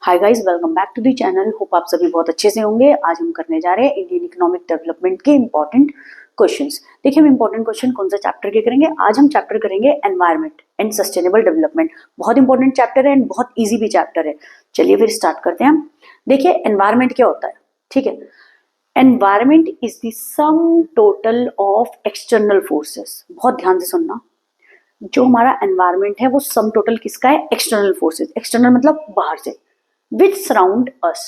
Hi guys, welcome back to the channel. Hope आप सभी बहुत अच्छे से होंगे। आज हम करने जा रहे हैं इंडियन इकोनॉमिक डेवलपमेंट के इंपॉर्टेंट क्वेश्चंस। देखिए, हम इंपॉर्टेंट क्वेश्चन कौन सा चैप्टर के करेंगे? आज हम चैप्टर करेंगे एनवायरनमेंट एंड सस्टेनेबल डेवलपमेंट। बहुत इंपॉर्टेंट चैप्टर है एंड बहुत ईजी भी चैप्टर है। चलिए फिर स्टार्ट करते हैं हम। देखिए, एनवायरनमेंट क्या होता है, ठीक है। Environment is the sum total of external forces. बहुत ध्यान से सुनना, जो हमारा एनवायरनमेंट है वो सम टोटल किसका है? External forces. एक्सटर्नल मतलब बाहर से, which surround us,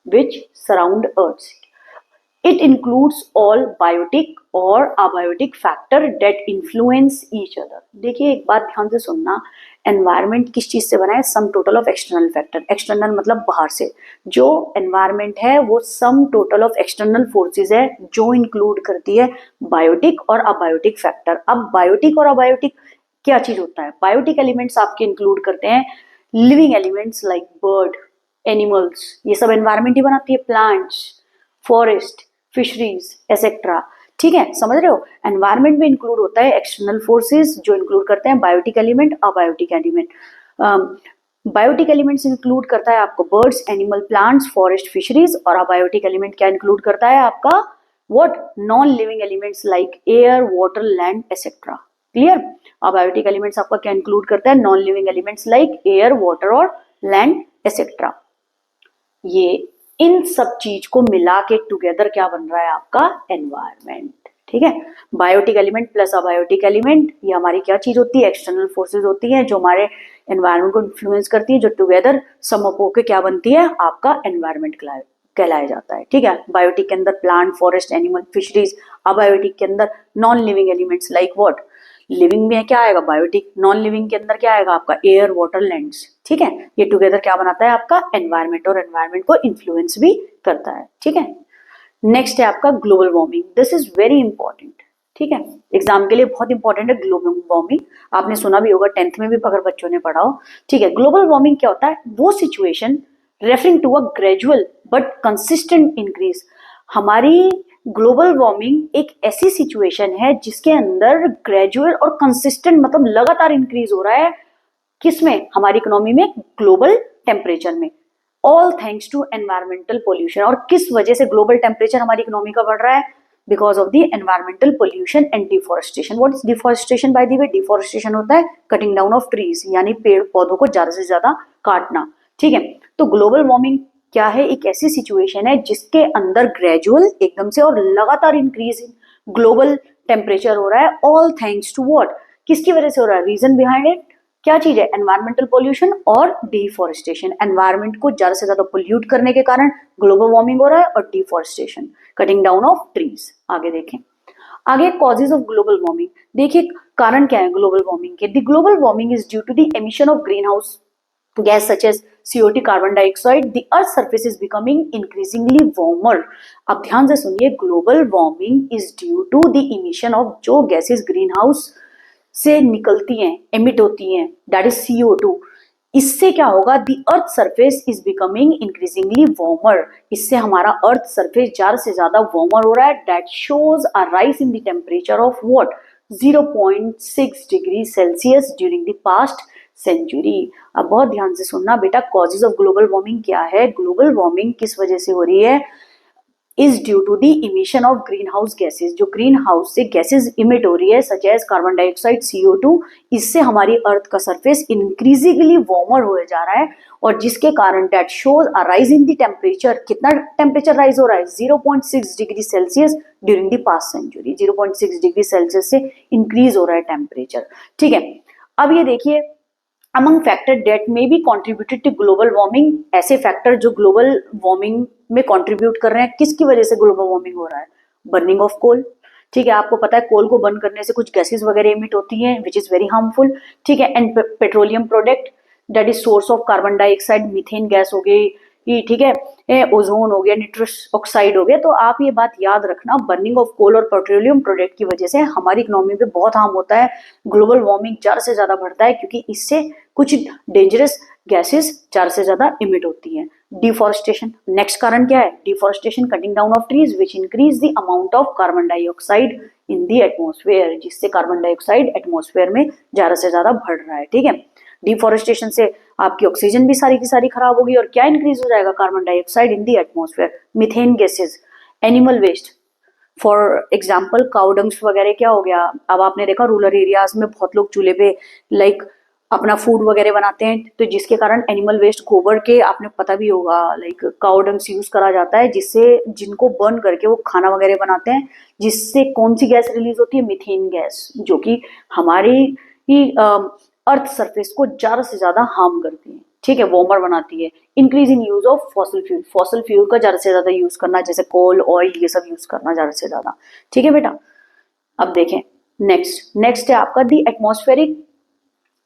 which surround Earth. It includes all biotic और abiotic factor that influence each other. देखिए, एक बात ध्यान से सुनना, एनवायरमेंट किस चीज से बना है? Sum total of external factor. External मतलब बाहर से। जो एनवायरमेंट है वो sum total of external forces है, जो इंक्लूड करती है बायोटिक और अबायोटिक फैक्टर। अब बायोटिक और अबायोटिक क्या चीज होता है? बायोटिक एलिमेंट्स आपके इंक्लूड करते हैं living elements like bird, animals, ये सब एनवायरमेंट ही बनाती है। Plants, forest, fisheries etcetera. ठीक है, समझ रहे हो? एनवायरमेंट में इंक्लूड होता है एक्सटर्नल फोर्सेस, जो इंक्लूड करते हैं biotic element, abiotic element. Biotic elements include करता है आपको birds, animal, plants, forest, fisheries. और अबायोटिक एलिमेंट क्या इंक्लूड करता है आपका? What? Non living elements like air, water, land etcetera. Clear? Abiotic elements आपका क्या इंक्लूड करता है? Non living elements like air, water और लैंड एसेट्रा। ये इन सब चीज को मिला के टुगेदर क्या बन रहा है आपका? एनवायरनमेंट। ठीक है, biotic element plus abiotic element, ये हमारी क्या चीज होती है? एक्सटर्नल फोर्सेस होती है, जो हमारे एनवायरनमेंट को इन्फ्लुएंस करती है, जो टुगेदर सम अप होके क्या बनती है? आपका एनवायरनमेंट कहलाया जाता है। ठीक है, बायोटिक के अंदर plant, forest, animal, fisheries. Abiotic के अंदर non living elements like what? Living में क्या आएगा? बायोटिक। नॉन लिविंग के अंदर क्या आएगा आपका? Air, water, lands. ठीक है, ये टुगेदर क्या बनाता है आपका? एनवायरनमेंट, और एनवायरनमेंट को इन्फ्लुएंस भी करता है। ठीक है, नेक्स्ट है आपका global warming. This is very important. ठीक है, एग्जाम के लिए बहुत इंपॉर्टेंट है ग्लोबल वार्मिंग। आपने सुना भी होगा, 10th में भी अगर बच्चों ने पढ़ा हो। ठीक है, ग्लोबल वार्मिंग क्या होता है? वो situation referring to a gradual but consistent increase. हमारी ग्लोबल वार्मिंग एक ऐसी सिचुएशन है जिसके अंदर ग्रेजुअल और कंसिस्टेंट मतलब लगातार इंक्रीज हो रहा है। किसमें? हमारी इकोनॉमी में, ग्लोबल टेम्परेचर में। All thanks to environmental pollution. और किस वजह से ग्लोबल टेम्परेचर हमारी इकोनॉमी का बढ़ रहा है? Because of the environmental pollution and deforestation. What is deforestation? By the way, deforestation होता है कटिंग डाउन ऑफ ट्रीज, यानी पेड़ पौधों को ज्यादा से ज्यादा काटना। ठीक है, तो ग्लोबल वार्मिंग क्या है? एक ऐसी सिचुएशन है जिसके अंदर ग्रेजुअल एकदम से और लगातार इंक्रीज इन ग्लोबल टेम्परेचर हो रहा है। All thanks to what? किसकी वजह से हो रहा है? रीजन बिहाइंड इट क्या चीज है? एनवायरमेंटल पोल्यूशन और डिफॉरेस्टेशन। एनवायरमेंट को ज्यादा से ज्यादा पोल्यूट करने के कारण ग्लोबल वार्मिंग हो रहा है, और deforestation, cutting down of trees. आगे देखें, आगे कॉजेज ऑफ ग्लोबल वार्मिंग। देखिए, कारण क्या है ग्लोबल वार्मिंग के? The global warming is due to the emission of greenhouse gas such as CO2, carbon dioxide. The earth surface is becoming increasingly warmer. अब ध्यान से सुनिए, global warming is due to the emission of जो gases greenhouse से निकलती हैं, emit होती हैं, दैट इज CO2। इससे क्या होगा? The earth surface is becoming increasingly warmer. इससे हमारा अर्थ सरफेस ज्यादा से ज्यादा वार्मर हो रहा है। That shows a rise in the temperature of what? 0.6 degree Celsius during the past century. अब बहुत ध्यान से सुनना बेटा, कॉजेज ऑफ ग्लोबल वार्मिंग क्या है? ग्लोबल वार्मिंग किस वजह से हो रही है? Is due to the emission of greenhouse gases. जो ग्रीन हाउस से गैसेज इमिट हो रही है, such as carbon dioxide, CO2, इससे हमारी अर्थ का सरफेस इंक्रीजिंगली वार्मर हो जा रहा है, और जिसके कारण that shows a rise in the temperature. कितना टेम्परेचर राइज हो रहा है? 0.6 degree Celsius during the past century. 0.6 degree Celsius से इंक्रीज हो रहा है टेम्परेचर। ठीक है, अब ये देखिए, among factor that may be contributed to global warming, ऐसे फैक्टर जो ग्लोबल वार्मिंग में कंट्रीब्यूट कर रहे हैं। किसकी वजह से ग्लोबल वार्मिंग हो रहा है? Burning of coal. ठीक है, आपको पता है कोल को बर्न करने से कुछ गैसेस वगैरह इमिट होती हैं विच इज वेरी हार्मफुल। ठीक है, and petroleum product that is source of carbon dioxide, methane gas हो गई, ठीक है, ओजोन हो गया, निट्रस ऑक्साइड हो गया। तो आप ये बात याद रखना, बर्निंग ऑफ कोल और पेट्रोलियम प्रोडक्ट की वजह से हमारी इकोनॉमी पे बहुत हार्म होता है। ग्लोबल वार्मिंग ज्यादा से ज्यादा बढ़ता है क्योंकि इससे कुछ डेंजरस गैसेस ज्यादा से ज्यादा इमिट होती हैं। डिफॉरेस्टेशन, नेक्स्ट कारण क्या है? Deforestation, cutting down of trees which increase the amount of carbon dioxide in the atmosphere, जिससे कार्बन डाइऑक्साइड एटमॉस्फेयर में ज्यादा से ज्यादा बढ़ रहा है। ठीक है, डिफॉरेस्टेशन से आपकी ऑक्सीजन भी सारी की सारी खराब होगी और क्या इंक्रीज हो जाएगा, carbon dioxide in the atmosphere, methane gases, animal waste, for example cow dungs वगैरह क्या हो गया। अब आपने देखा रूरल एरियाज में बहुत लोग चूल्हे पे लाइक अपना फूड वगैरह बनाते हैं, तो जिसके कारण एनिमल वेस्ट गोबर के आपने पता भी होगा लाइक काउडंग्स यूज करा जाता है, जिससे जिनको बर्न करके वो खाना वगैरह बनाते हैं, जिससे कौन सी गैस रिलीज होती है, मीथेन गैस, जो कि हमारी ही अर्थ सरफेस को ज्यादा से ज्यादा हार्म करती है, ठीक है, वार्मर बनाती है। Increase in use of fossil fuel का ज्यादा से ज्यादा यूज करना, जैसे कोल ऑयल ये सब यूज करना ज्यादा से ज्यादा, ठीक है बेटा। अब देखें नेक्स्ट है आपका दी atmospheric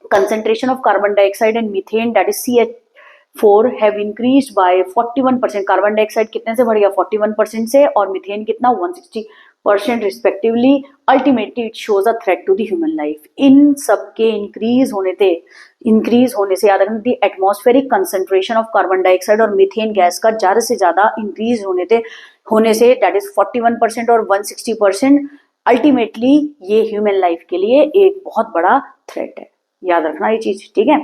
concentration of carbon dioxide and methane, that is CH4, have increased by 41%। Carbon dioxide कितने से बढ़ गया, 41% से, और मीथेन कितना, 160% respectively. Ultimately it shows a threat to the human life. इन सब के इंक्रीज होने से याद रखना, the atmospheric concentration of carbon dioxide और मीथेन गैस का ज्यादा से ज्यादा इंक्रीज होने से दैट इज 41% और 160%, अल्टीमेटली ये ह्यूमन लाइफ के लिए एक बहुत बड़ा थ्रेट है, याद रखना ये चीज, ठीक है।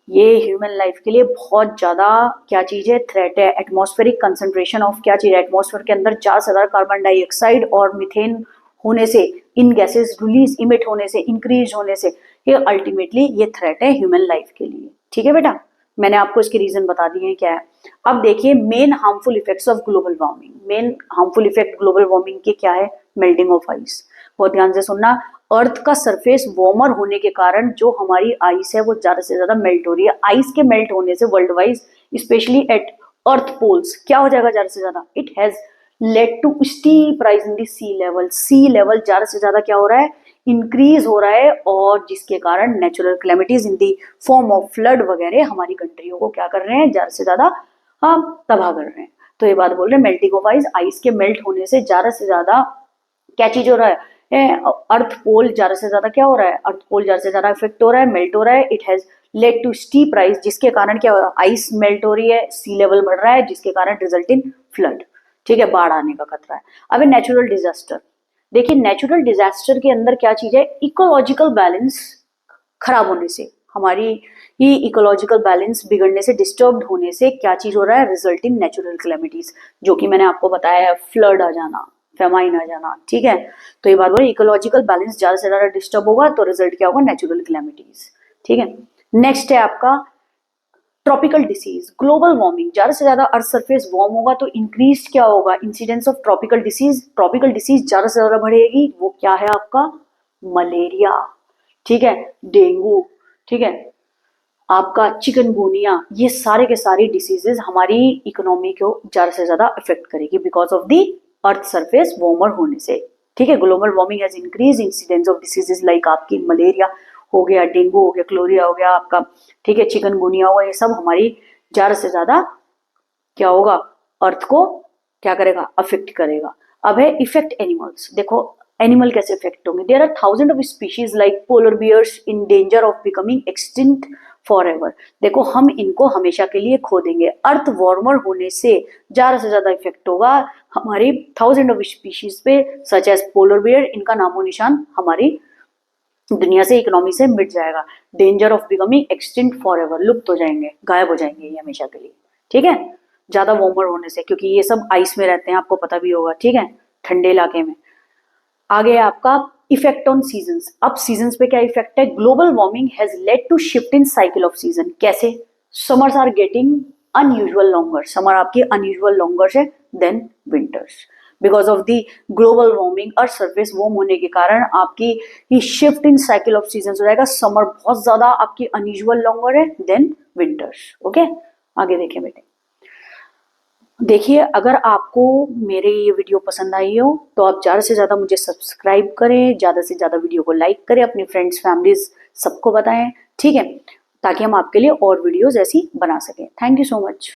ये ह्यूमन लाइफ के लिए बहुत ज्यादा क्या चीज है, थ्रेट है। एटमॉस्फेरिक कंसंट्रेशन ऑफ क्या चीज है, एटमॉस्फेयर के अंदर 4,000 कार्बन डाइऑक्साइड और मीथेन होने से, इन गैसेस रिलीज इमिट होने से, इंक्रीज होने से, ये अल्टीमेटली ये थ्रेट है ह्यूमन लाइफ के लिए, ठीक है बेटा। मैंने आपको इसके रीजन बता दिए हैं क्या है। अब देखिए main harmful effects of global warming. Main harmful effect global warming के क्या है, मेल्टिंग ऑफ आइस। बहुत ध्यान से सुनना, अर्थ का सरफेस वार्मर होने के कारण जो हमारी आइस है वो ज्यादा से ज्यादा मेल्ट हो रही है। आइस के मेल्ट होने से world wise specially at earth poles क्या हो जाएगा ज्यादा से ज्यादा, it has led to steep rise in the sea level. Sea level ज्यादा से ज्यादा क्या हो रहा है, इंक्रीज हो रहा है, और जिसके कारण natural calamities in the form of flood वगैरह हमारी कंट्रियों को क्या कर रहे हैं, ज्यादा से ज्यादा तबाह कर रहे हैं। तो ये बात बोल रहे हैं मेल्टिंग ऑफ आइस, आइस के मेल्ट होने से ज्यादा क्या चीज हो रहा है, अर्थ पोल ज्यादा से ज्यादा क्या हो रहा है, अर्थ पोल ज्यादा से ज्यादा इफेक्ट हो रहा है, मेल्ट हो रहा है। It has led to steep rise, जिसके कारण क्या हो रहा है, आइस मेल्ट हो रही है, सी लेवल बढ़ रहा है, जिसके कारण रिजल्ट इन फ्लड, ठीक है, बाढ़ आने का खतरा है। अब नेचुरल डिजास्टर, देखिए नेचुरल डिजास्टर के अंदर क्या चीज है, इकोलॉजिकल बैलेंस खराब होने से, हमारी ही इकोलॉजिकल बैलेंस बिगड़ने से, डिस्टर्ब होने से क्या चीज हो रहा है, रिजल्ट इन नेचुरल कैलेमिटीज, जो कि मैंने आपको बताया है, फ्लड आ जाना, फेमाइन आ जाना, ठीक है। तो ये बात बोली, इकोलॉजिकल बैलेंस ज्यादा से ज्यादा डिस्टर्ब होगा तो रिजल्ट क्या होगा, नेचुरल कैलेमिटीज, ठीक है। नेक्स्ट है आपका ट्रॉपिकल डिसीज, ग्लोबल वार्मिंग, ज्यादा से ज्यादा अर्थ सरफेस वार्म होगा तो इंक्रीज क्या होगा, incidence of tropical disease. Tropical disease ज्यादा से ज्यादा बढ़ेगी, वो क्या है आपका, मलेरिया, ठीक है, डेंगू, ठीक है, आपका चिकनगुनिया, ये सारे के सारी डिसीजेज हमारी इकोनॉमी को ज्यादा से ज्यादा इफेक्ट करेगी because of the earth surface warmer होने से, ठीक है। Global warming has increase incidence of diseases like आपकी मलेरिया हो गया, डेंगू हो गया, क्लोरिया हो गया आपका, ठीक है, चिकनगुनिया हुआ, ये सब हमारी ज्यादा से ज्यादा क्या होगा, अर्थ को क्या करेगा, अफेक्ट करेगा। अब है इफेक्ट एनिमल्स, देखो एनिमल कैसे इफेक्ट होंगे। There are thousand of species like polar bears in danger of becoming extinct forever. देखो हम इनको हमेशा के लिए खो देंगे, अर्थ वार्मर होने से ज्यादा से ज्यादा इफेक्ट होगा हमारी थाउजेंड ऑफ स्पीशीज पे, सच एज पोलर बियर, इनका नामो निशान हमारी दुनिया से, इकोनॉमी से मिट जाएगा। Danger of becoming extinct for ever, लुप्त हो जाएंगे, गायब हो जाएंगे ये हमेशा के लिए, ठीक है, ज्यादा वार्मर होने से, क्योंकि ये सब आइस में रहते हैं, आपको पता भी होगा, ठीक है, ठंडे इलाके में। आगे आपका इफेक्ट ऑन सीजन्स। अब सीजन्स पे क्या इफेक्ट है, global warming has led to shift in cycle of season. कैसे, summers are getting unusual longer, summer आपकी अनयूजुअल लॉन्गर है then winters, because of the global warming, earth surface warm होने के कारण आपकी ये shift in cycle of season हो जाएगा, समर बहुत ज्यादा आपकी अनयूजुअल लॉन्गर है देन विंटर्स, ओके। आगे देखें बेटे, देखिए अगर आपको मेरे ये वीडियो पसंद आई हो तो आप ज़्यादा से ज़्यादा मुझे सब्सक्राइब करें, ज़्यादा से ज़्यादा वीडियो को लाइक करें, अपनी फ्रेंड्स फैमिलीज सबको बताएं, ठीक है, ताकि हम आपके लिए और वीडियोस ऐसी बना सकें। Thank you so much.